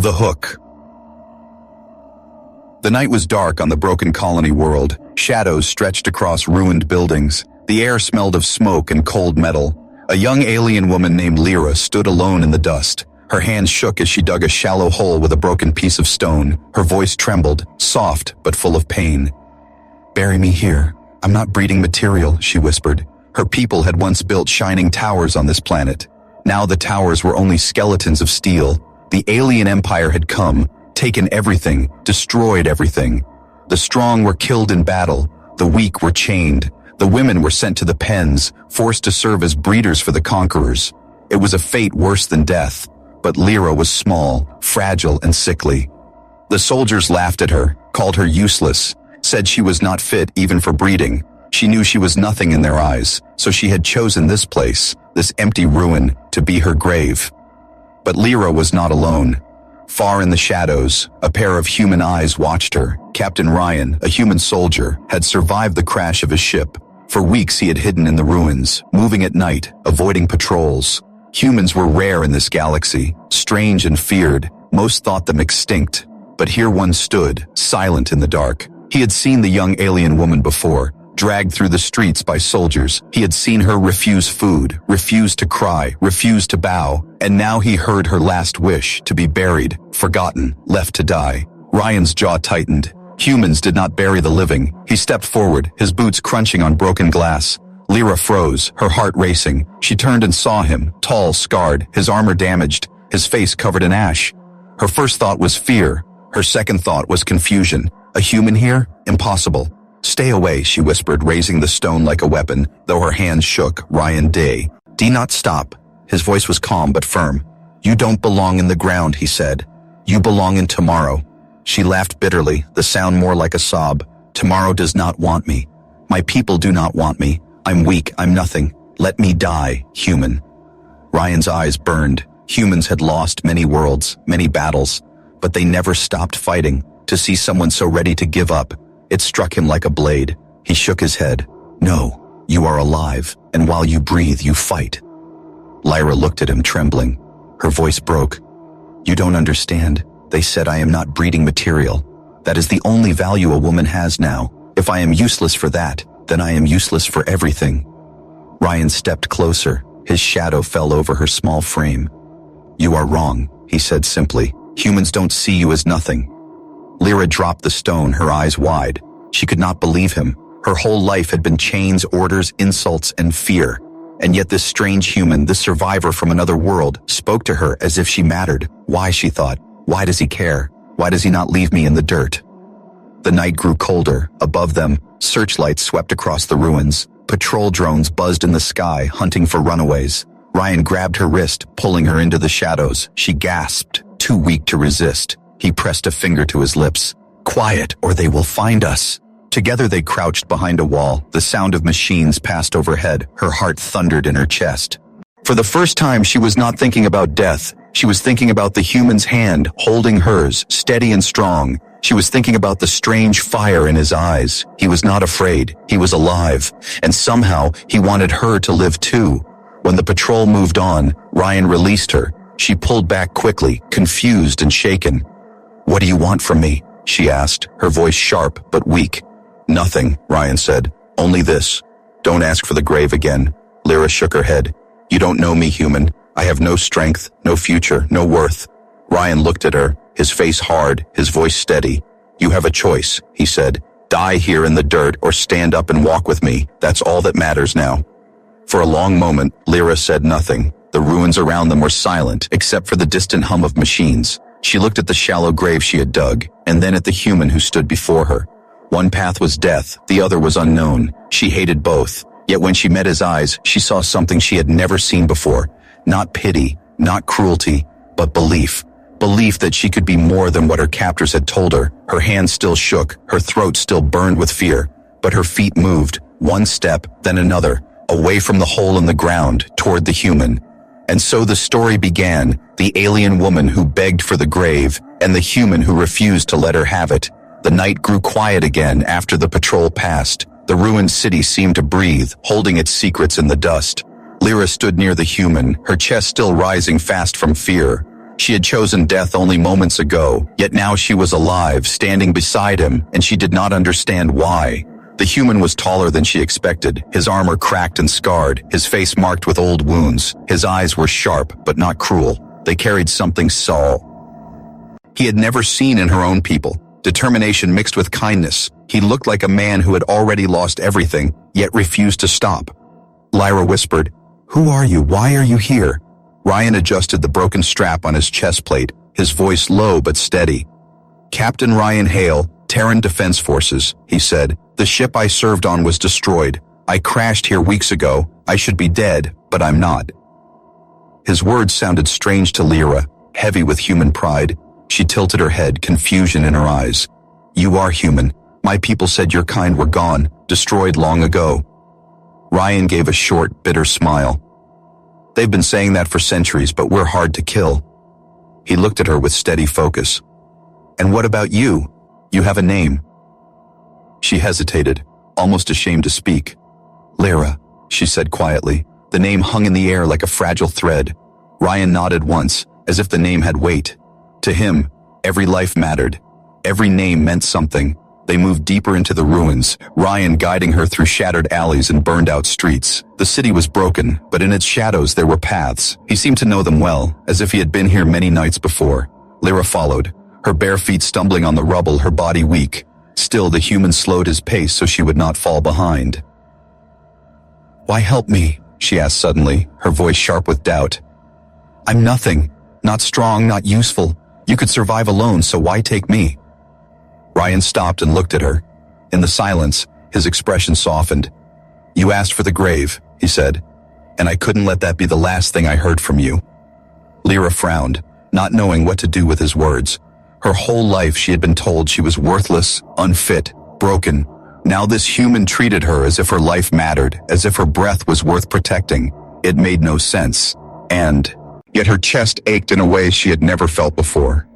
The Hook. The night was dark on the broken colony world. Shadows stretched across ruined buildings. The air smelled of smoke and cold metal. A young alien woman named Lyra stood alone in the dust. Her hands shook as she dug a shallow hole with a broken piece of stone. Her voice trembled, soft but full of pain. "Bury me here. I'm not breeding material," she whispered. Her people had once built shining towers on this planet. Now the towers were only skeletons of steel. The alien empire had come, taken everything, destroyed everything. The strong were killed in battle. The weak were chained. The women were sent to the pens, forced to serve as breeders for the conquerors. It was a fate worse than death. But Lyra was small, fragile, and sickly. The soldiers laughed at her, called her useless, said she was not fit even for breeding. She knew she was nothing in their eyes, so she had chosen this place, this empty ruin, to be her grave. But Lyra was not alone. Far in the shadows, a pair of human eyes watched her. Captain Ryan, a human soldier, had survived the crash of his ship. For weeks he had hidden in the ruins, moving at night, avoiding patrols. Humans were rare in this galaxy, strange and feared. Most thought them extinct. But here one stood, silent in the dark. He had seen the young alien woman before, dragged through the streets by soldiers. He had seen her refuse food, refuse to cry, refuse to bow, and now he heard her last wish, to be buried, forgotten, left to die. Ryan's jaw tightened. Humans did not bury the living. He stepped forward, his boots crunching on broken glass. Lyra froze, her heart racing. She turned and saw him, tall, scarred, his armor damaged, his face covered in ash. Her first thought was fear. Her second thought was confusion. A human here? Impossible. "Stay away," she whispered, raising the stone like a weapon, though her hands shook. "Ryan Day. Do not stop." His voice was calm but firm. "You don't belong in the ground," he said. "You belong in tomorrow." She laughed bitterly, the sound more like a sob. "Tomorrow does not want me. My people do not want me. I'm weak, I'm nothing. Let me die, human." Ryan's eyes burned. Humans had lost many worlds, many battles, but they never stopped fighting. To see someone so ready to give up, it struck him like a blade. He shook his head. "No, you are alive, and while you breathe, you fight." Lyra looked at him, trembling. Her voice broke. "You don't understand. They said I am not breeding material. That is the only value a woman has now. If I am useless for that, then I am useless for everything." Ryan stepped closer. His shadow fell over her small frame. "You are wrong," he said simply. "Humans don't see you as nothing." Lyra dropped the stone, her eyes wide. She could not believe him. Her whole life had been chains, orders, insults, and fear. And yet this strange human, this survivor from another world, spoke to her as if she mattered. Why, she thought. Why does he care? Why does he not leave me in the dirt? The night grew colder. Above them, searchlights swept across the ruins. Patrol drones buzzed in the sky, hunting for runaways. Ryan grabbed her wrist, pulling her into the shadows. She gasped, too weak to resist. He pressed a finger to his lips. "Quiet, or they will find us." Together they crouched behind a wall. The sound of machines passed overhead. Her heart thundered in her chest. For the first time, she was not thinking about death. She was thinking about the human's hand, holding hers, steady and strong. She was thinking about the strange fire in his eyes. He was not afraid. He was alive. And somehow, he wanted her to live too. When the patrol moved on, Ryan released her. She pulled back quickly, confused and shaken. "What do you want from me?" she asked, her voice sharp but weak. "Nothing," Ryan said. "Only this. Don't ask for the grave again." Lyra shook her head. "You don't know me, human. I have no strength, no future, no worth." Ryan looked at her, his face hard, his voice steady. "You have a choice," he said. "Die here in the dirt or stand up and walk with me. That's all that matters now." For a long moment, Lyra said nothing. The ruins around them were silent, except for the distant hum of machines. She looked at the shallow grave she had dug, and then at the human who stood before her. One path was death, the other was unknown. She hated both. Yet when she met his eyes, she saw something she had never seen before. Not pity, not cruelty, but belief. Belief that she could be more than what her captors had told her. Her hands still shook, her throat still burned with fear. But her feet moved, one step, then another, away from the hole in the ground, toward the human. And so the story began, the alien woman who begged for the grave, and the human who refused to let her have it. The night grew quiet again after the patrol passed. The ruined city seemed to breathe, holding its secrets in the dust. Lyra stood near the human, her chest still rising fast from fear. She had chosen death only moments ago, yet now she was alive, standing beside him, and she did not understand why. The human was taller than she expected, his armor cracked and scarred, his face marked with old wounds. His eyes were sharp, but not cruel. They carried something Saul he had never seen in her own people. Determination mixed with kindness. He looked like a man who had already lost everything, yet refused to stop. Lyra whispered, "Who are you? Why are you here?" Ryan adjusted the broken strap on his chest plate, his voice low but steady. "Captain Ryan Hale, Terran Defense Forces," he said. "The ship I served on was destroyed. I crashed here weeks ago. I should be dead, but I'm not." His words sounded strange to Lyra, heavy with human pride. She tilted her head, confusion in her eyes. "You are human. My people said your kind were gone, destroyed long ago." Ryan gave a short, bitter smile. "They've been saying that for centuries, but we're hard to kill." He looked at her with steady focus. "And what about you? You have a name." She hesitated, almost ashamed to speak. "Lyra," she said quietly. The name hung in the air like a fragile thread. Ryan nodded once, as if the name had weight. To him, every life mattered. Every name meant something. They moved deeper into the ruins, Ryan guiding her through shattered alleys and burned-out streets. The city was broken, but in its shadows there were paths. He seemed to know them well, as if he had been here many nights before. Lyra followed, her bare feet stumbling on the rubble, her body weak. Still, the human slowed his pace so she would not fall behind. "Why help me?" she asked suddenly, her voice sharp with doubt. "I'm nothing. Not strong, not useful. You could survive alone, so why take me?" Ryan stopped and looked at her. In the silence, his expression softened. "You asked for the grave," he said, "and I couldn't let that be the last thing I heard from you." Lyra frowned, not knowing what to do with his words. Her whole life she had been told she was worthless, unfit, broken. Now this human treated her as if her life mattered, as if her breath was worth protecting. It made no sense. And yet her chest ached in a way she had never felt before.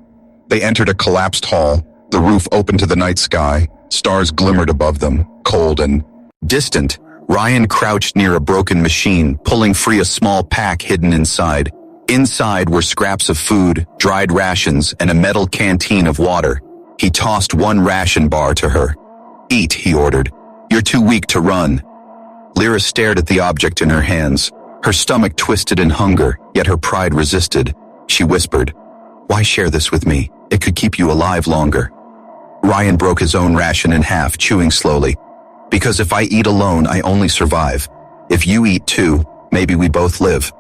They entered a collapsed hall. The roof opened to the night sky. Stars glimmered above them, cold and distant. Ryan crouched near a broken machine, pulling free a small pack hidden inside. Inside were scraps of food, dried rations, and a metal canteen of water. He tossed one ration bar to her. "Eat," he ordered. "You're too weak to run." Lyra stared at the object in her hands. Her stomach twisted in hunger, yet her pride resisted. She whispered, "Why share this with me? It could keep you alive longer." Ryan broke his own ration in half, chewing slowly. "Because if I eat alone, I only survive. If you eat too, maybe we both live."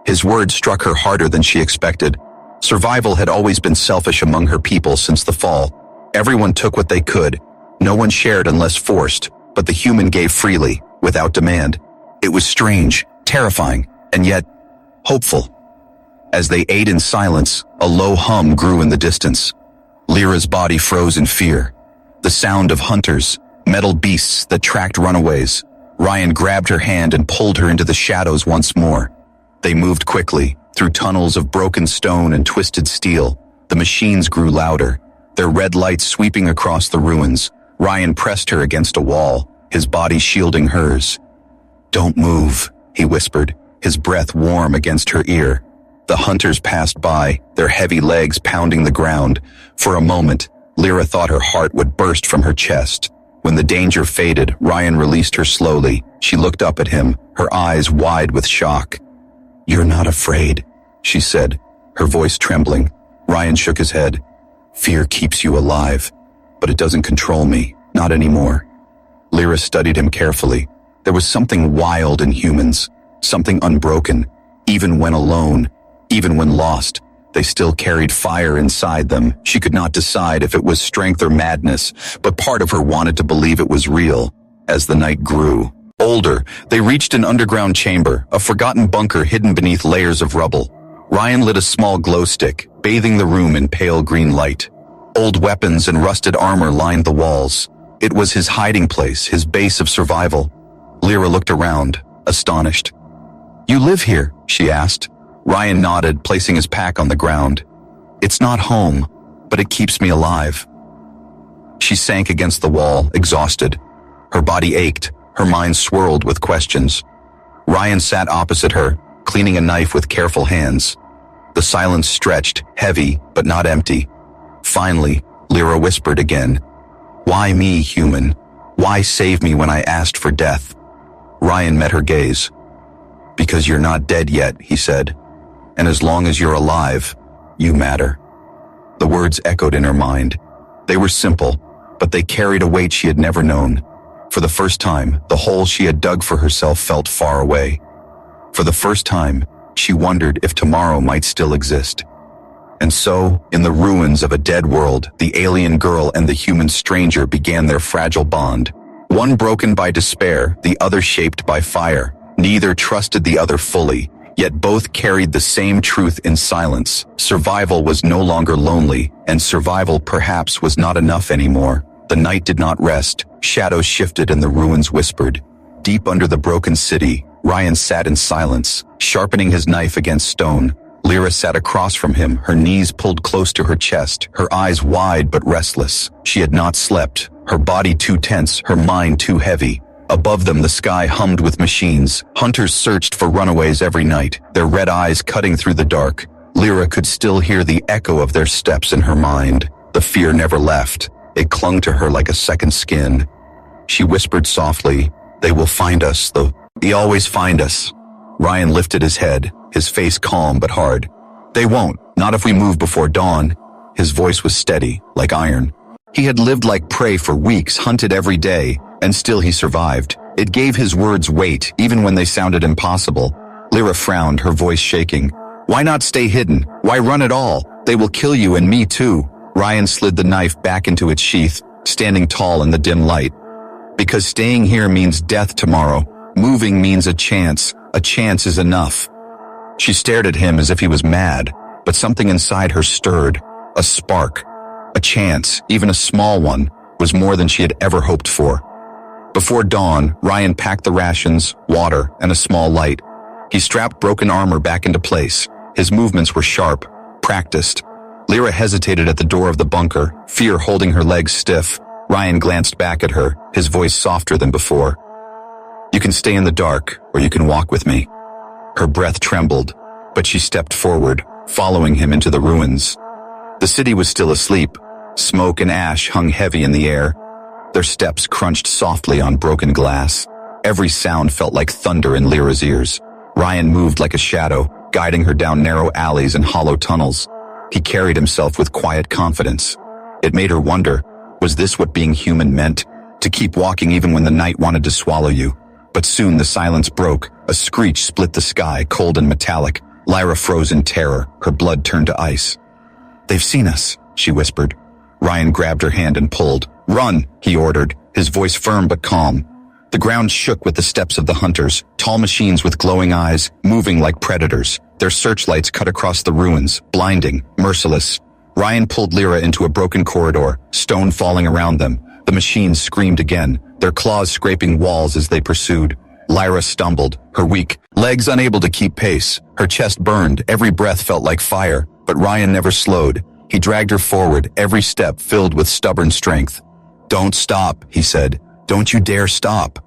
His words struck her harder than she expected. Survival had always been selfish among her people since the fall. Everyone took what they could. No one shared unless forced, but the human gave freely, without demand. It was strange, terrifying, and yet hopeful. As they ate in silence, a low hum grew in the distance. Lyra's body froze in fear. The sound of hunters, metal beasts that tracked runaways. Ryan grabbed her hand and pulled her into the shadows once more. They moved quickly, through tunnels of broken stone and twisted steel. The machines grew louder, their red lights sweeping across the ruins. Ryan pressed her against a wall, his body shielding hers. "Don't move," he whispered, his breath warm against her ear. The hunters passed by, their heavy legs pounding the ground. For a moment, Lyra thought her heart would burst from her chest. When the danger faded, Ryan released her slowly. She looked up at him, her eyes wide with shock. "You're not afraid," she said, her voice trembling. Ryan shook his head. "Fear keeps you alive, but it doesn't control me, not anymore." Lyra studied him carefully. There was something wild in humans, something unbroken. Even when alone, even when lost, they still carried fire inside them. She could not decide if it was strength or madness, but part of her wanted to believe it was real. As the night grew older, they reached an underground chamber, a forgotten bunker hidden beneath layers of rubble. Ryan lit a small glow stick, bathing the room in pale green light. Old weapons and rusted armor lined the walls. It was his hiding place, his base of survival. Lyra looked around, astonished. "You live here?" she asked. Ryan nodded, placing his pack on the ground. "It's not home, but it keeps me alive." She sank against the wall, exhausted. Her body ached, her mind swirled with questions. Ryan sat opposite her, cleaning a knife with careful hands. The silence stretched, heavy, but not empty. Finally, Lyra whispered again. Why me, human? Why save me when I asked for death? Ryan met her gaze. Because you're not dead yet, he said. And as long as you're alive, you matter. The words echoed in her mind. They were simple, but they carried a weight she had never known. For the first time, the hole she had dug for herself felt far away. For the first time, she wondered if tomorrow might still exist. And so, in the ruins of a dead world, the alien girl and the human stranger began their fragile bond. One broken by despair, the other shaped by fire. Neither trusted the other fully, yet both carried the same truth in silence. Survival was no longer lonely, and survival perhaps was not enough anymore. The night did not rest. Shadows shifted and the ruins whispered. Deep under the broken city, Ryan sat in silence, sharpening his knife against stone. Lyra sat across from him, her knees pulled close to her chest, her eyes wide but restless. She had not slept, her body too tense, her mind too heavy. Above them the sky hummed with machines. Hunters searched for runaways every night, their red eyes cutting through the dark. Lyra could still hear the echo of their steps in her mind. The fear never left. It clung to her like a second skin. She whispered softly, "They will find us, though. They always find us." Ryan lifted his head, his face calm but hard. "They won't, not if we move before dawn." His voice was steady, like iron. He had lived like prey for weeks, hunted every day, and still he survived. It gave his words weight, even when they sounded impossible. Lyra frowned, her voice shaking. "Why not stay hidden? Why run at all? They will kill you and me too." Ryan slid the knife back into its sheath, standing tall in the dim light. "Because staying here means death tomorrow. Moving means a chance. A chance is enough." She stared at him as if he was mad, but something inside her stirred. A spark. A chance, even a small one, was more than she had ever hoped for. Before dawn, Ryan packed the rations, water, and a small light. He strapped broken armor back into place. His movements were sharp, practiced. Lyra hesitated at the door of the bunker, fear holding her legs stiff. Ryan glanced back at her, his voice softer than before. "You can stay in the dark, or you can walk with me." Her breath trembled, but she stepped forward, following him into the ruins. The city was still asleep. Smoke and ash hung heavy in the air. Their steps crunched softly on broken glass. Every sound felt like thunder in Lyra's ears. Ryan moved like a shadow, guiding her down narrow alleys and hollow tunnels. He carried himself with quiet confidence. It made her wonder, was this what being human meant? To keep walking even when the night wanted to swallow you? But soon the silence broke. A screech split the sky, cold and metallic. Lyra froze in terror, her blood turned to ice. "They've seen us," she whispered. Ryan grabbed her hand and pulled. "Run," he ordered, his voice firm but calm. The ground shook with the steps of the hunters, tall machines with glowing eyes, moving like predators. Their searchlights cut across the ruins, blinding, merciless. Ryan pulled Lyra into a broken corridor, stone falling around them. The machines screamed again, their claws scraping walls as they pursued. Lyra stumbled, her weak legs unable to keep pace. Her chest burned, every breath felt like fire, but Ryan never slowed. He dragged her forward, every step filled with stubborn strength. "Don't stop," he said. "Don't you dare stop."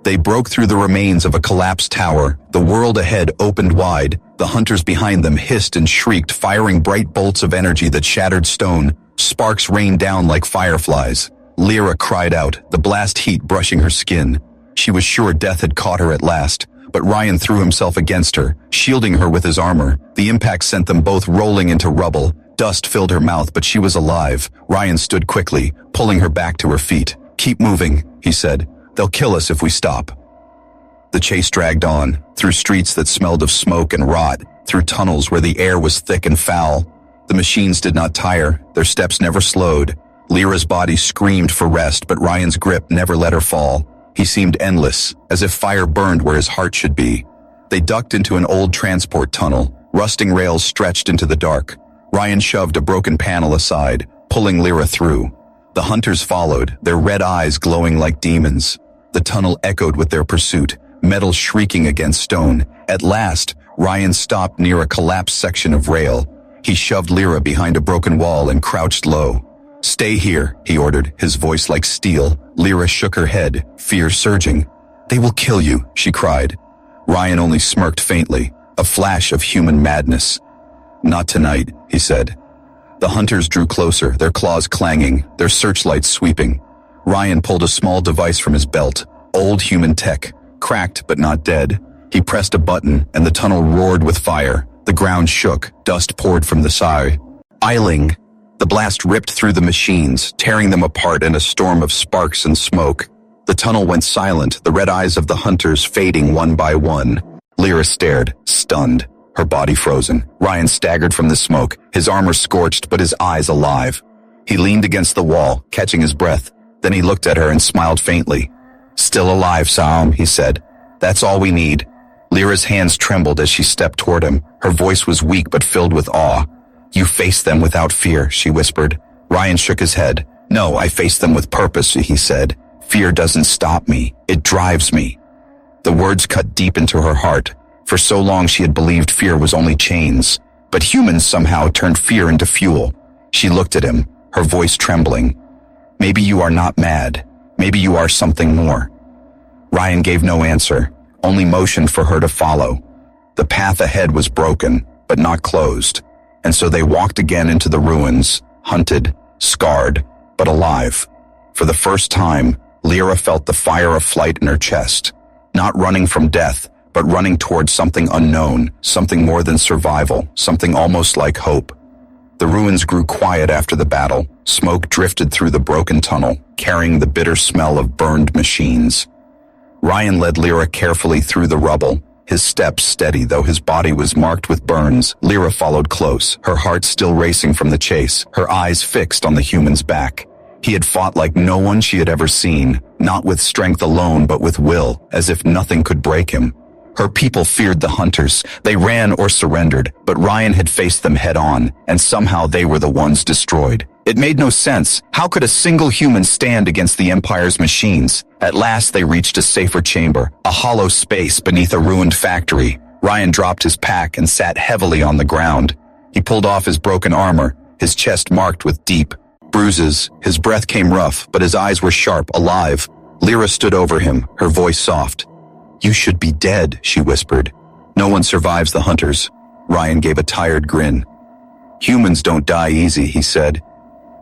They broke through the remains of a collapsed tower. The world ahead opened wide. The hunters behind them hissed and shrieked, firing bright bolts of energy that shattered stone. Sparks rained down like fireflies. Lyra cried out, the blast heat brushing her skin. She was sure death had caught her at last, but Ryan threw himself against her, shielding her with his armor. The impact sent them both rolling into rubble. Dust filled her mouth, but she was alive. Ryan stood quickly, pulling her back to her feet. "Keep moving," he said. "They'll kill us if we stop." The chase dragged on, through streets that smelled of smoke and rot, through tunnels where the air was thick and foul. The machines did not tire, their steps never slowed. Lyra's body screamed for rest, but Ryan's grip never let her fall. He seemed endless, as if fire burned where his heart should be. They ducked into an old transport tunnel. Rusting rails stretched into the dark. Ryan shoved a broken panel aside, pulling Lyra through. The hunters followed, their red eyes glowing like demons. The tunnel echoed with their pursuit, metal shrieking against stone. At last, Ryan stopped near a collapsed section of rail. He shoved Lyra behind a broken wall and crouched low. "Stay here," he ordered, his voice like steel. Lyra shook her head, fear surging. "They will kill you," she cried. Ryan only smirked faintly, a flash of human madness. Not tonight, he said. The hunters drew closer, their claws clanging, their searchlights sweeping. Ryan pulled a small device from his belt, old human tech, cracked but not dead. He pressed a button, and the tunnel roared with fire. The ground shook, dust poured from the side. Eiling. The blast ripped through the machines, tearing them apart in a storm of sparks and smoke. The tunnel went silent, the red eyes of the hunters fading one by one. Lyra stared, stunned, her body frozen. Ryan staggered from the smoke, his armor scorched but his eyes alive. He leaned against the wall, catching his breath. Then he looked at her and smiled faintly. "Still alive, Sam," he said. "That's all we need." Lyra's hands trembled as she stepped toward him. Her voice was weak but filled with awe. "You face them without fear," she whispered. Ryan shook his head. "No, I face them with purpose," he said. "Fear doesn't stop me. It drives me." The words cut deep into her heart. For so long she had believed fear was only chains, but humans somehow turned fear into fuel. She looked at him, her voice trembling. "Maybe you are not mad. Maybe you are something more." Ryan gave no answer, only motioned for her to follow. The path ahead was broken, but not closed, and so they walked again into the ruins, hunted, scarred, but alive. For the first time, Lyra felt the fire of flight in her chest, not running from death, but running towards something unknown, something more than survival, something almost like hope. The ruins grew quiet after the battle. Smoke drifted through the broken tunnel, carrying the bitter smell of burned machines. Ryan led Lyra carefully through the rubble, his steps steady though his body was marked with burns. Lyra followed close, her heart still racing from the chase, her eyes fixed on the human's back. He had fought like no one she had ever seen, not with strength alone but with will, as if nothing could break him. Her people feared the hunters. They ran or surrendered, but Ryan had faced them head-on, and somehow they were the ones destroyed. It made no sense. How could a single human stand against the Empire's machines? At last they reached a safer chamber, a hollow space beneath a ruined factory. Ryan dropped his pack and sat heavily on the ground. He pulled off his broken armor, his chest marked with deep bruises. His breath came rough, but his eyes were sharp, alive. Lyra stood over him, her voice soft. "You should be dead," she whispered. "No one survives the hunters." Ryan gave a tired grin. "Humans don't die easy," he said.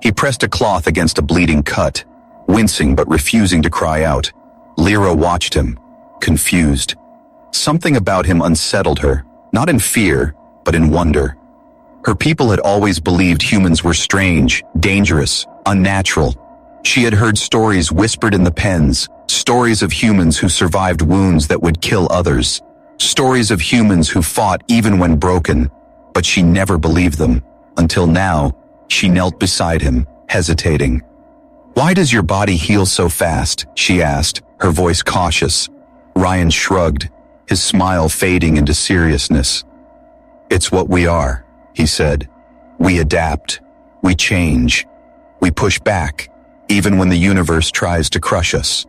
He pressed a cloth against a bleeding cut, wincing but refusing to cry out. Lyra watched him, confused. Something about him unsettled her, not in fear, but in wonder. Her people had always believed humans were strange, dangerous, unnatural. She had heard stories whispered in the pens, stories of humans who survived wounds that would kill others, stories of humans who fought even when broken, but she never believed them, until now. She knelt beside him, hesitating. "Why does your body heal so fast?" she asked, her voice cautious. Ryan shrugged, his smile fading into seriousness. "It's what we are," he said. "We adapt. We change. We push back, even when the universe tries to crush us."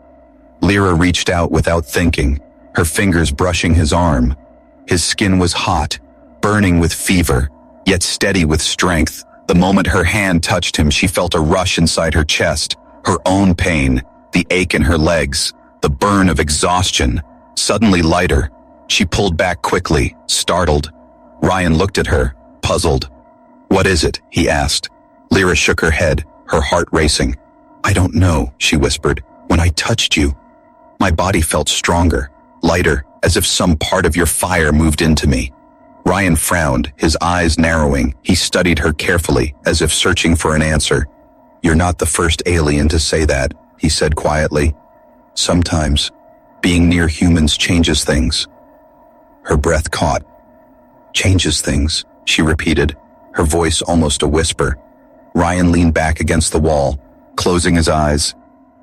Lyra reached out without thinking, her fingers brushing his arm. His skin was hot, burning with fever, yet steady with strength. The moment her hand touched him, she felt a rush inside her chest, her own pain, the ache in her legs, the burn of exhaustion. Suddenly lighter, she pulled back quickly, startled. Ryan looked at her, puzzled. "What is it?" he asked. Lyra shook her head, her heart racing. "I don't know," she whispered. "When I touched you, my body felt stronger, lighter, as if some part of your fire moved into me." Ryan frowned, his eyes narrowing. He studied her carefully, as if searching for an answer. "You're not the first alien to say that," he said quietly. "Sometimes, being near humans changes things." Her breath caught. "Changes things," she repeated, her voice almost a whisper. Ryan leaned back against the wall, closing his eyes.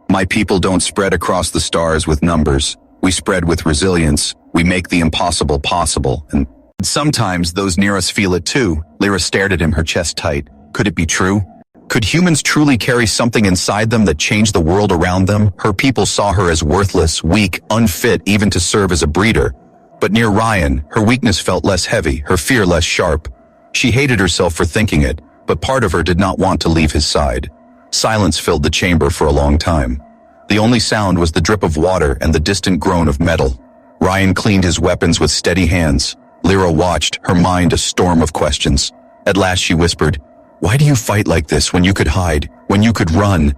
"My people don't spread across the stars with numbers. We spread with resilience. We make the impossible possible, and sometimes those near us feel it too." Lyra stared at him, her chest tight. Could it be true? Could humans truly carry something inside them that changed the world around them? Her people saw her as worthless, weak, unfit even to serve as a breeder. But near Ryan, her weakness felt less heavy, her fear less sharp. She hated herself for thinking it, but part of her did not want to leave his side. Silence filled the chamber for a long time. The only sound was the drip of water and the distant groan of metal. Ryan cleaned his weapons with steady hands. Lyra watched, her mind a storm of questions. At last she whispered, "Why do you fight like this when you could hide, when you could run?"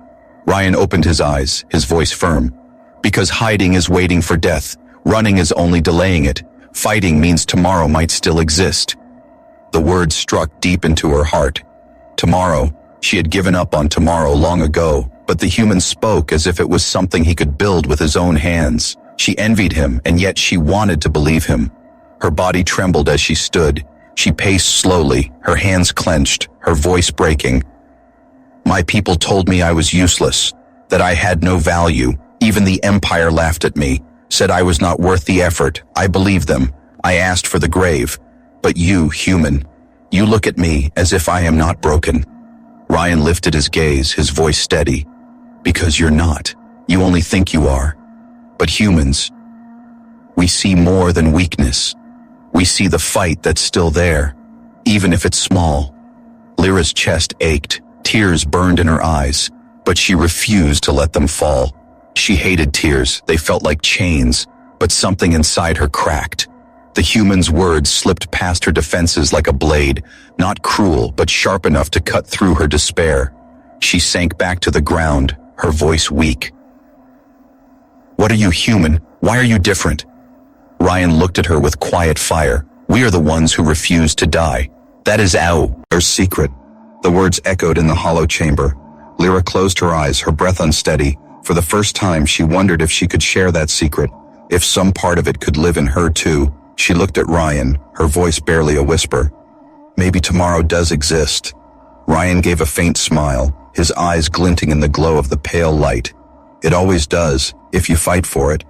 Ryan opened his eyes, his voice firm. "Because hiding is waiting for death. Running is only delaying it. Fighting means tomorrow might still exist." The words struck deep into her heart. Tomorrow. She had given up on tomorrow long ago, but the human spoke as if it was something he could build with his own hands. She envied him, and yet she wanted to believe him. Her body trembled as she stood. She paced slowly, her hands clenched, her voice breaking. "My people told me I was useless, that I had no value. Even the Empire laughed at me, said I was not worth the effort. I believed them. I asked for the grave. But you, human, you look at me as if I am not broken." Ryan lifted his gaze, his voice steady. "Because you're not. You only think you are. But humans, we see more than weakness. We see the fight that's still there, even if it's small." Lyra's chest ached, tears burned in her eyes, but she refused to let them fall. She hated tears, they felt like chains, but something inside her cracked. The human's words slipped past her defenses like a blade, not cruel, but sharp enough to cut through her despair. She sank back to the ground, her voice weak. "What are you, human? Why are you different?" Ryan looked at her with quiet fire. "We are the ones who refuse to die. That is our secret." The words echoed in the hollow chamber. Lyra closed her eyes, her breath unsteady. For the first time, she wondered if she could share that secret, if some part of it could live in her too. She looked at Ryan, her voice barely a whisper. "Maybe tomorrow does exist." Ryan gave a faint smile, his eyes glinting in the glow of the pale light. "It always does, if you fight for it."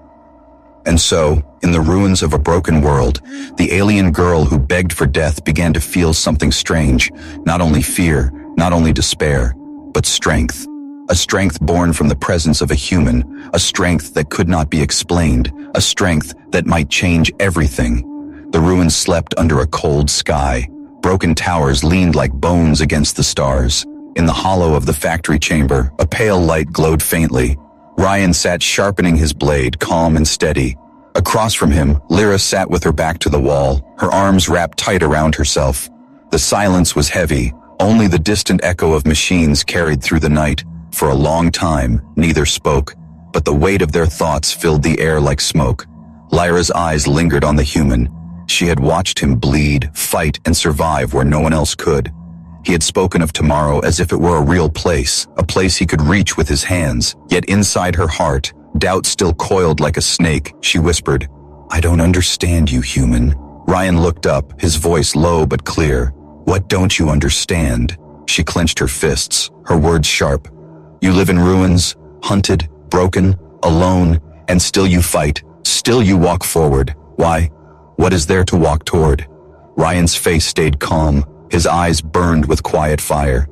And so, in the ruins of a broken world, the alien girl who begged for death began to feel something strange. Not only fear, not only despair, but strength. A strength born from the presence of a human, a strength that could not be explained, a strength that might change everything. The ruins slept under a cold sky. Broken towers leaned like bones against the stars. In the hollow of the factory chamber, a pale light glowed faintly. Ryan sat sharpening his blade, calm and steady. Across from him, Lyra sat with her back to the wall, her arms wrapped tight around herself. The silence was heavy, only the distant echo of machines carried through the night. For a long time, neither spoke, but the weight of their thoughts filled the air like smoke. Lyra's eyes lingered on the human. She had watched him bleed, fight, and survive where no one else could. He had spoken of tomorrow as if it were a real place, a place he could reach with his hands. Yet inside her heart, doubt still coiled like a snake. She whispered, "I don't understand you, human." Ryan looked up, his voice low but clear. "What don't you understand?" She clenched her fists, her words sharp. "You live in ruins, hunted, broken, alone, and still you fight. Still you walk forward. Why? What is there to walk toward?" Ryan's face stayed calm, his eyes burned with quiet fire.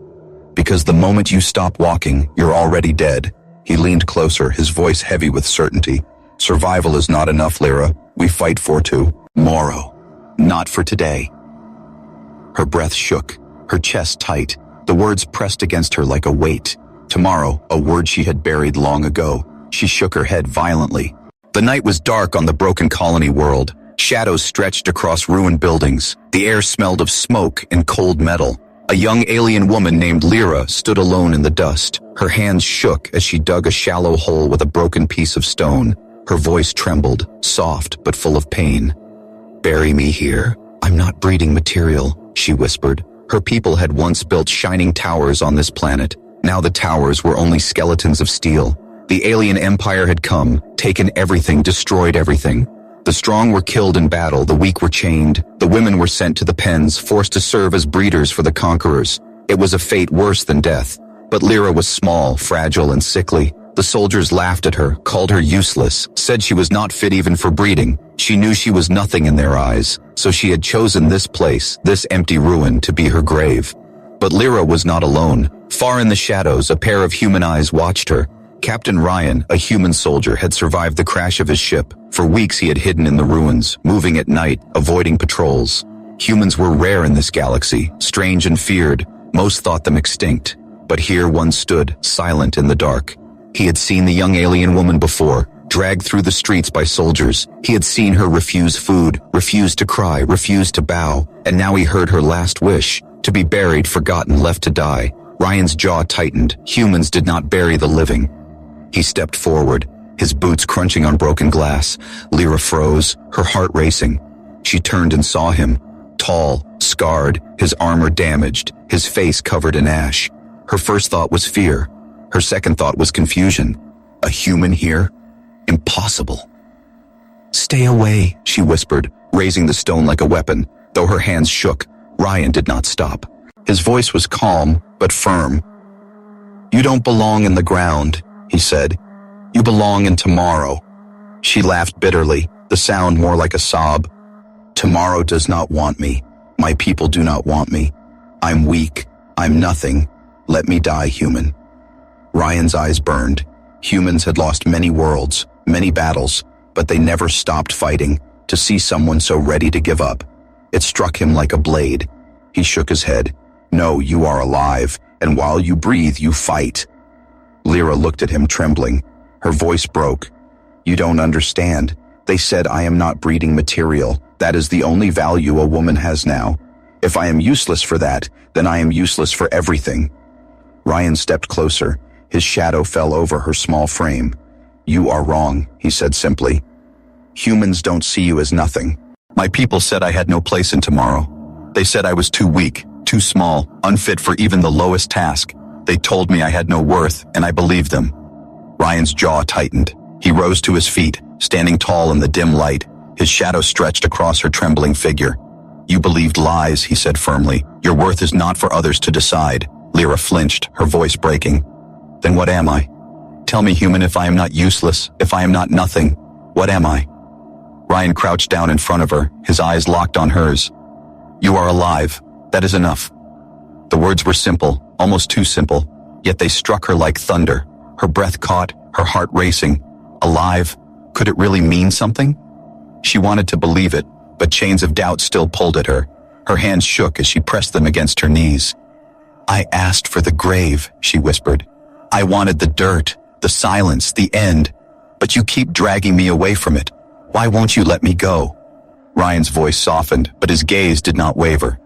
"Because the moment you stop walking, you're already dead." He leaned closer, his voice heavy with certainty. "Survival is not enough, Lyra. We fight for tomorrow, not for today." Her breath shook, her chest tight. The words pressed against her like a weight. Tomorrow, a word she had buried long ago. She shook her head violently. The night was dark on the broken colony world. Shadows stretched across ruined buildings. The air smelled of smoke and cold metal. A young alien woman named Lyra stood alone in the dust. Her hands shook as she dug a shallow hole with a broken piece of stone. Her voice trembled, soft but full of pain. "Bury me here. I'm not breeding material," she whispered. Her people had once built shining towers on this planet. Now the towers were only skeletons of steel. The alien empire had come, taken everything, destroyed everything. The strong were killed in battle, the weak were chained. The women were sent to the pens, forced to serve as breeders for the conquerors. It was a fate worse than death. But Lyra was small, fragile, and sickly. The soldiers laughed at her, called her useless, said she was not fit even for breeding. She knew she was nothing in their eyes, so she had chosen this place, this empty ruin, to be her grave. But Lyra was not alone. Far in the shadows, a pair of human eyes watched her. Captain Ryan, a human soldier, had survived the crash of his ship. For weeks he had hidden in the ruins, moving at night, avoiding patrols. Humans were rare in this galaxy, strange and feared. Most thought them extinct. But here one stood, silent in the dark. He had seen the young alien woman before, dragged through the streets by soldiers. He had seen her refuse food, refuse to cry, refuse to bow. And now he heard her last wish. To be buried, forgotten, left to die. Ryan's jaw tightened. Humans did not bury the living. He stepped forward, his boots crunching on broken glass. Lyra froze, her heart racing. She turned and saw him, tall, scarred, his armor damaged, his face covered in ash. Her first thought was fear. Her second thought was confusion. A human here? Impossible. "Stay away," she whispered, raising the stone like a weapon. Though her hands shook, Ryan did not stop. His voice was calm, but firm. "You don't belong in the ground," he said. "You belong in tomorrow." She laughed bitterly, the sound more like a sob. "Tomorrow does not want me. My people do not want me. I'm weak. I'm nothing. Let me die, human." Ryan's eyes burned. Humans had lost many worlds, many battles, but they never stopped fighting. To see someone so ready to give up, it struck him like a blade. He shook his head. "No, you are alive, and while you breathe, you fight." Lyra looked at him, trembling. Her voice broke. "You don't understand. They said I am not breeding material. That is the only value a woman has now. If I am useless for that, then I am useless for everything." Ryan stepped closer. His shadow fell over her small frame. "You are wrong," he said simply. "Humans don't see you as nothing. My people said I had no place in tomorrow. They said I was too weak, too small, unfit for even the lowest task. They told me I had no worth, and I believed them." Ryan's jaw tightened. He rose to his feet, standing tall in the dim light. His shadow stretched across her trembling figure. "You believed lies," he said firmly. "Your worth is not for others to decide." Lyra flinched, her voice breaking. "Then what am I? Tell me, human, if I am not useless, if I am not nothing, what am I?" Ryan crouched down in front of her, his eyes locked on hers. "You are alive. That is enough." The words were simple, almost too simple, yet they struck her like thunder. Her breath caught, her heart racing. Alive? Could it really mean something? She wanted to believe it, but chains of doubt still pulled at her. Her hands shook as she pressed them against her knees. "I asked for the grave," she whispered. "I wanted the dirt, the silence, the end. But you keep dragging me away from it. Why won't you let me go?" Ryan's voice softened, but his gaze did not waver.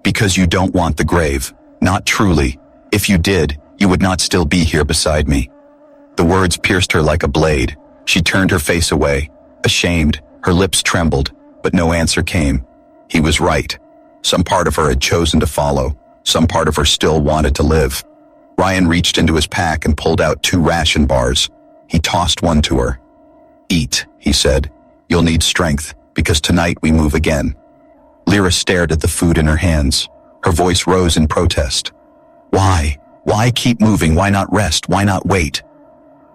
"Because you don't want the grave. Not truly. If you did, you would not still be here beside me." The words pierced her like a blade. She turned her face away, ashamed. Her lips trembled, but no answer came. He was right. Some part of her had chosen to follow. Some part of her still wanted to live. Ryan reached into his pack and pulled out 2 ration bars. He tossed one to her. "Eat," he said. "You'll need strength, because tonight we move again." Lyra stared at the food in her hands. Her voice rose in protest. "Why? Why keep moving? Why not rest? Why not wait?"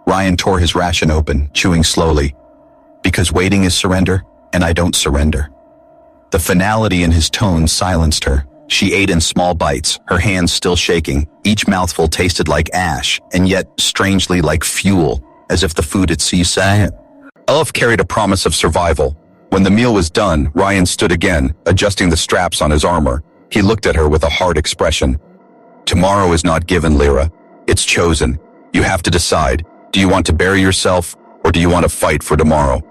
Ryan tore his ration open, chewing slowly. "Because waiting is surrender, and I don't surrender." The finality in his tone silenced her. She ate in small bites, her hands still shaking. Each mouthful tasted like ash, and yet strangely like fuel, as if the food had ceased. Elf carried a promise of survival. When the meal was done, Ryan stood again, adjusting the straps on his armor. He looked at her with a hard expression. "Tomorrow is not given, Lyra. It's chosen. You have to decide. Do you want to bury yourself, or do you want to fight for tomorrow?"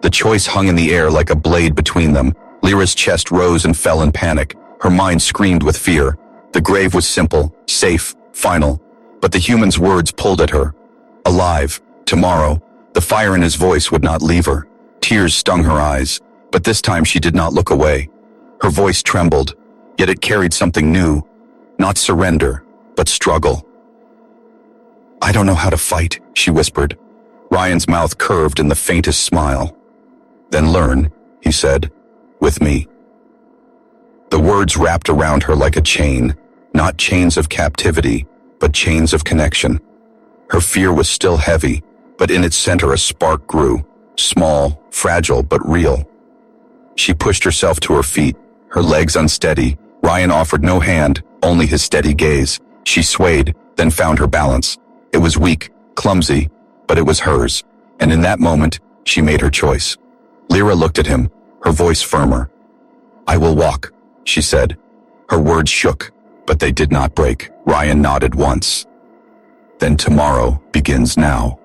The choice hung in the air like a blade between them. Lyra's chest rose and fell in panic. Her mind screamed with fear. The grave was simple, safe, final. But the human's words pulled at her. Alive, tomorrow. The fire in his voice would not leave her. Tears stung her eyes, but this time she did not look away. Her voice trembled, yet it carried something new. Not surrender, but struggle. "I don't know how to fight," she whispered. Ryan's mouth curved in the faintest smile. "Then learn," he said, "with me." The words wrapped around her like a chain, not chains of captivity, but chains of connection. Her fear was still heavy, but in its center a spark grew, small, fragile, but real. She pushed herself to her feet, her legs unsteady. Ryan offered no hand, only his steady gaze. She swayed, then found her balance. It was weak, clumsy, but it was hers, and in that moment, she made her choice. Lyra looked at him, her voice firmer. "I will walk," she said. Her words shook, but they did not break. Ryan nodded once. "Then tomorrow begins now."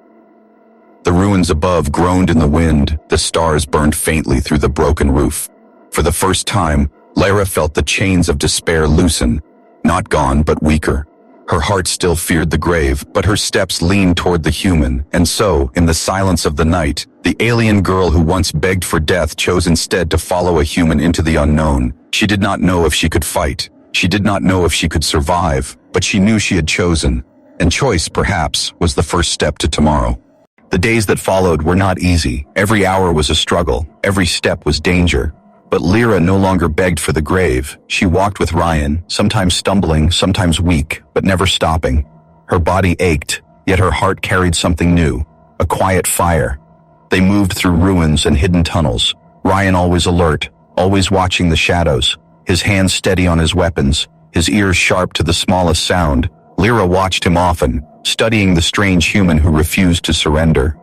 The ruins above groaned in the wind. The stars burned faintly through the broken roof. For the first time, Lyra felt the chains of despair loosen, not gone but weaker. Her heart still feared the grave, but her steps leaned toward the human, and so, in the silence of the night, the alien girl who once begged for death chose instead to follow a human into the unknown. She did not know if she could fight. She did not know if she could survive, but she knew she had chosen, and choice, perhaps, was the first step to tomorrow. The days that followed were not easy. Every hour was a struggle. Every step was danger. But Lyra no longer begged for the grave. She walked with Ryan, sometimes stumbling, sometimes weak, but never stopping. Her body ached, yet her heart carried something new, a quiet fire. They moved through ruins and hidden tunnels, Ryan always alert, always watching the shadows, his hands steady on his weapons, his ears sharp to the smallest sound. Lyra watched him often, studying the strange human who refused to surrender.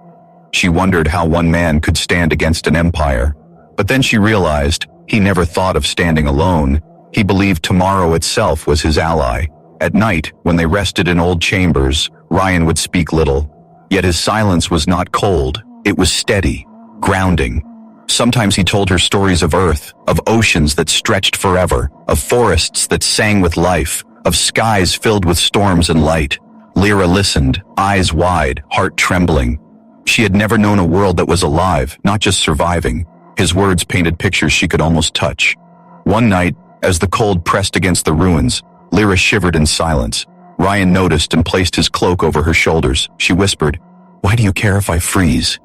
She wondered how one man could stand against an empire. But then she realized he never thought of standing alone. He believed tomorrow itself was his ally. At night, when they rested in old chambers, Ryan would speak little. Yet his silence was not cold. It was steady, grounding. Sometimes he told her stories of Earth, of oceans that stretched forever, of forests that sang with life, of skies filled with storms and light. Lyra listened, eyes wide, heart trembling. She had never known a world that was alive, not just surviving. His words painted pictures she could almost touch. One night, as the cold pressed against the ruins, Lyra shivered in silence. Ryan noticed and placed his cloak over her shoulders. She whispered, "Why do you care if I freeze?"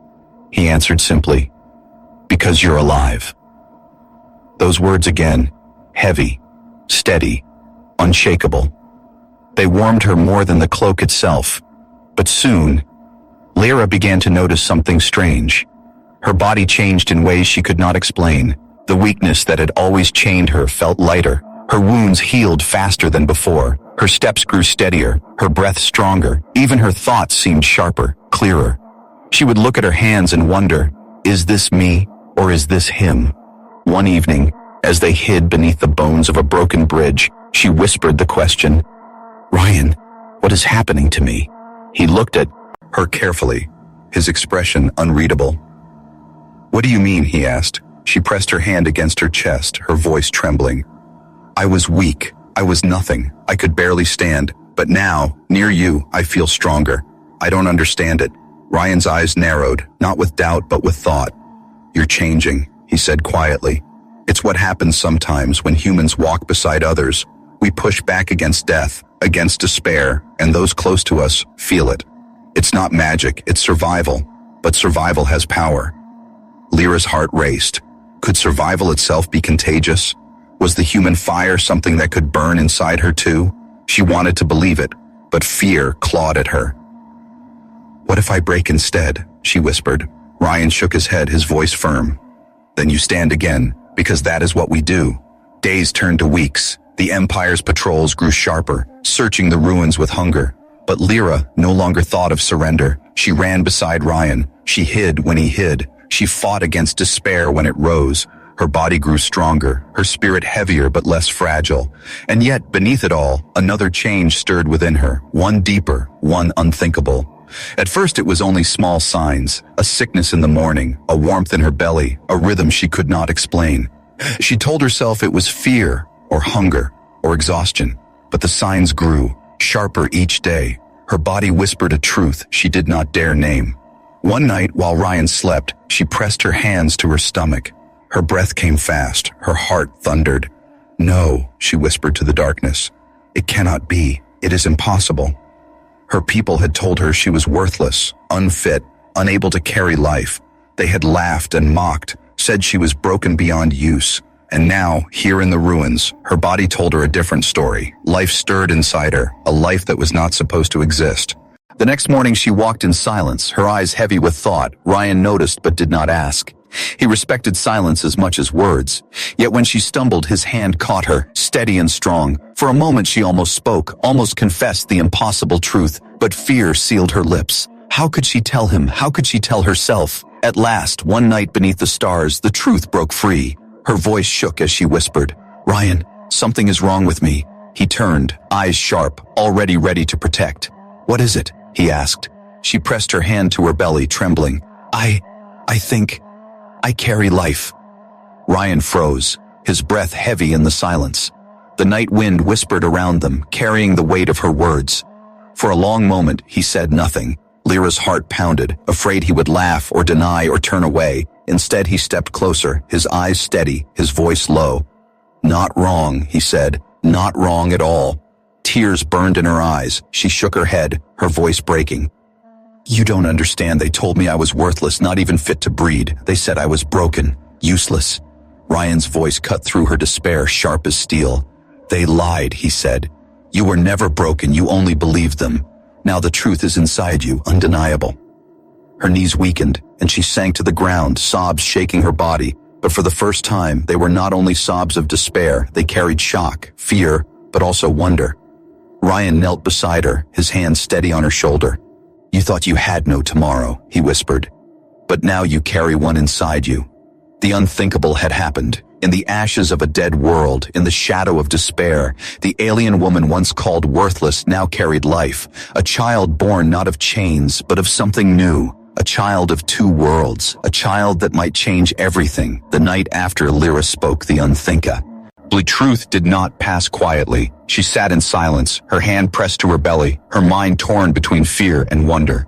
He answered simply, "Because you're alive." Those words again, heavy, steady, unshakable. They warmed her more than the cloak itself. But soon, Lyra began to notice something strange. Her body changed in ways she could not explain. The weakness that had always chained her felt lighter. Her wounds healed faster than before. Her steps grew steadier, her breath stronger. Even her thoughts seemed sharper, clearer. She would look at her hands and wonder, is this me or is this him? One evening, as they hid beneath the bones of a broken bridge, she whispered the question, "Ryan, what is happening to me?" He looked at her carefully, his expression unreadable. "What do you mean?" he asked. She pressed her hand against her chest, her voice trembling. "I was weak. I was nothing. I could barely stand. But now, near you, I feel stronger. I don't understand it." Ryan's eyes narrowed, not with doubt but with thought. "You're changing," he said quietly. "It's what happens sometimes when humans walk beside others. We push back against death, against despair, and those close to us feel it. It's not magic, it's survival. But survival has power." Lyra's heart raced. Could survival itself be contagious? Was the human fire something that could burn inside her too? She wanted to believe it, but fear clawed at her. "What if I break instead?" she whispered. Ryan shook his head, his voice firm. "Then you stand again, because that is what we do." Days turned to weeks. The Empire's patrols grew sharper, searching the ruins with hunger. But Lyra no longer thought of surrender. She ran beside Ryan. She hid when he hid. She fought against despair when it rose. Her body grew stronger, her spirit heavier but less fragile. And yet, beneath it all, another change stirred within her, one deeper, one unthinkable. At first it was only small signs, a sickness in the morning, a warmth in her belly, a rhythm she could not explain. She told herself it was fear, or hunger, or exhaustion. But the signs grew, sharper each day. Her body whispered a truth she did not dare name. One night, while Ryan slept, she pressed her hands to her stomach. Her breath came fast, her heart thundered. "No," she whispered to the darkness. "It cannot be. It is impossible." Her people had told her she was worthless, unfit, unable to carry life. They had laughed and mocked, said she was broken beyond use. And now, here in the ruins, her body told her a different story. Life stirred inside her, a life that was not supposed to exist. The next morning she walked in silence, her eyes heavy with thought. Ryan noticed but did not ask. He respected silence as much as words. Yet when she stumbled, his hand caught her, steady and strong. For a moment she almost spoke, almost confessed the impossible truth, but fear sealed her lips. How could she tell him? How could she tell herself? At last, one night beneath the stars, the truth broke free. Her voice shook as she whispered, "Ryan, something is wrong with me." He turned, eyes sharp, already ready to protect. "What is it?" he asked. She pressed her hand to her belly, trembling. I think I carry life." Ryan froze. his breath heavy in the silence. The night wind whispered around them, carrying the weight of her words. For a long moment, he said nothing. Lyra's heart pounded, afraid he would laugh or deny or turn away. Instead, he stepped closer, his eyes steady, his voice low. "Not wrong," he said. "Not wrong at all." Tears burned in her eyes. She shook her head, her voice breaking. "You don't understand. They told me I was worthless, not even fit to breed. They said I was broken, useless." Ryan's voice cut through her despair, sharp as steel. "They lied," he said. "You were never broken, you only believed them. Now the truth is inside you, undeniable." Her knees weakened, and she sank to the ground, sobs shaking her body. But for the first time, they were not only sobs of despair, they carried shock, fear, but also wonder. Ryan knelt beside her, his hand steady on her shoulder. "You thought you had no tomorrow," he whispered. "But now you carry one inside you." The unthinkable had happened. In the ashes of a dead world, in the shadow of despair, the alien woman once called worthless now carried life, a child born not of chains, but of something new, a child of two worlds, a child that might change everything. The night after Lyra spoke the unthinka. The truth did not pass quietly. She sat in silence, her hand pressed to her belly, her mind torn between fear and wonder.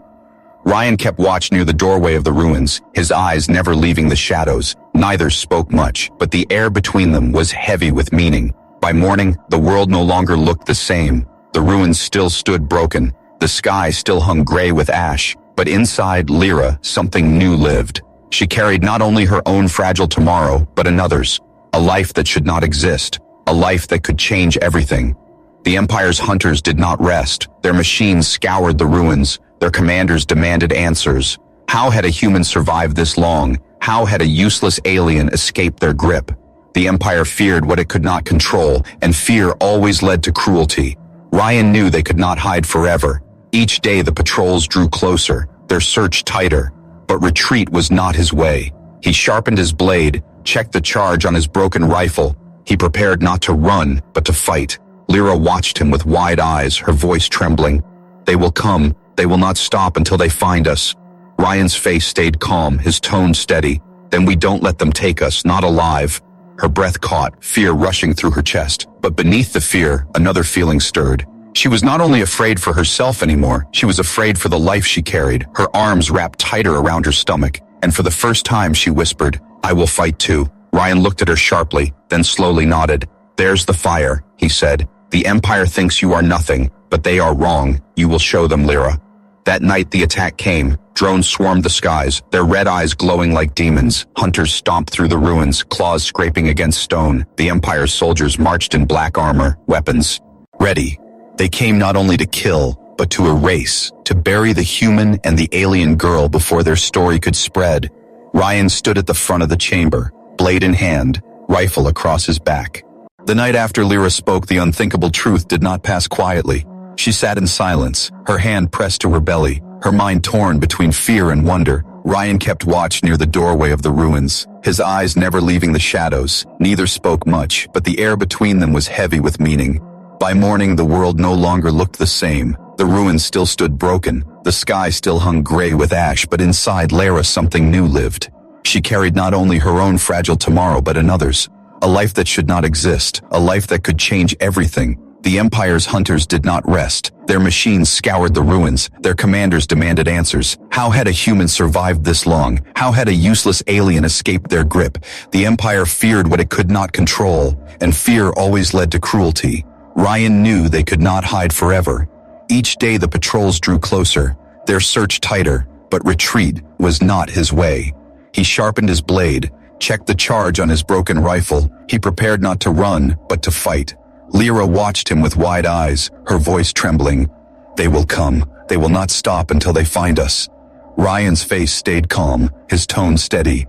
Ryan kept watch near the doorway of the ruins, his eyes never leaving the shadows. Neither spoke much, but the air between them was heavy with meaning. By morning, the world no longer looked the same. The ruins still stood broken. The sky still hung gray with ash. But inside Lyra, something new lived. She carried not only her own fragile tomorrow, but another's. A life that should not exist. A life that could change everything. The Empire's hunters did not rest. Their machines scoured the ruins. Their commanders demanded answers. How had a human survived this long? How had a useless alien escaped their grip? The Empire feared what it could not control, and fear always led to cruelty. Ryan knew they could not hide forever. Each day the patrols drew closer, their search tighter. But retreat was not his way. He sharpened his blade, checked the charge on his broken rifle. He prepared not to run, but to fight. Lyra watched him with wide eyes, her voice trembling. "They will come. They will not stop until they find us." Ryan's face stayed calm, his tone steady. "Then we don't let them take us, not alive." Her breath caught, fear rushing through her chest. But beneath the fear, another feeling stirred. She was not only afraid for herself anymore, she was afraid for the life she carried, her arms wrapped tighter around her stomach. And for the first time she whispered, "I will fight too." Ryan looked at her sharply, then slowly nodded. "There's the fire," he said. "The Empire thinks you are nothing, but they are wrong. You will show them, Lyra." That night the attack came. Drones swarmed the skies, their red eyes glowing like demons. Hunters stomped through the ruins, claws scraping against stone. The Empire's soldiers marched in black armor, weapons ready. They came not only to kill, but to erase, to bury the human and the alien girl before their story could spread. Ryan stood at the front of the chamber, blade in hand, rifle across his back. The night after Lyra spoke the unthinkable truth did not pass quietly. She sat in silence, her hand pressed to her belly, her mind torn between fear and wonder. Ryan kept watch near the doorway of the ruins, his eyes never leaving the shadows. Neither spoke much, but the air between them was heavy with meaning. By morning, the world no longer looked the same. The ruins still stood broken. The sky still hung gray with ash, but inside Lyra something new lived. She carried not only her own fragile tomorrow, but another's. A life that should not exist, a life that could change everything. The Empire's hunters did not rest. Their machines scoured the ruins. Their commanders demanded answers. How had a human survived this long? How had a useless alien escaped their grip? The Empire feared what it could not control, and fear always led to cruelty. Ryan knew they could not hide forever. Each day the patrols drew closer, their search tighter, but retreat was not his way. He sharpened his blade, checked the charge on his broken rifle. He prepared not to run, but to fight. Lyra watched him with wide eyes, her voice trembling. "They will come. They will not stop until they find us." Ryan's face stayed calm, his tone steady.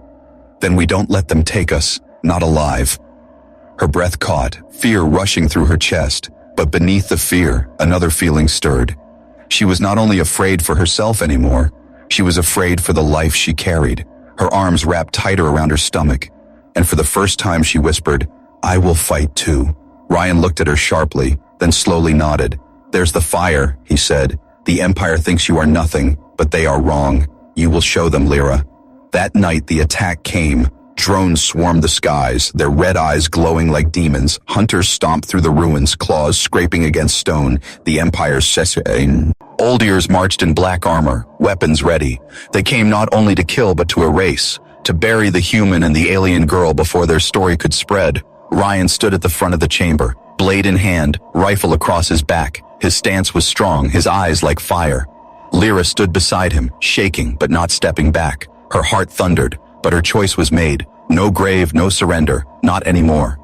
"Then we don't let them take us, not alive." Her breath caught, fear rushing through her chest. But beneath the fear, another feeling stirred. She was not only afraid for herself anymore, she was afraid for the life she carried, her arms wrapped tighter around her stomach. And for the first time she whispered, "I will fight too." Ryan looked at her sharply, then slowly nodded. "There's the fire," he said. "The Empire thinks you are nothing, but they are wrong. You will show them, Lyra." That night the attack came. Drones swarmed the skies, their red eyes glowing like demons. Hunters stomped through the ruins, claws scraping against stone. The Empire's Old Ears marched in black armor, weapons ready. They came not only to kill but to erase, to bury the human and the alien girl before their story could spread. Ryan stood at the front of the chamber, blade in hand, rifle across his back. His stance was strong, his eyes like fire. Lyra stood beside him, shaking but not stepping back. Her heart thundered, but her choice was made. No grave, no surrender, not anymore.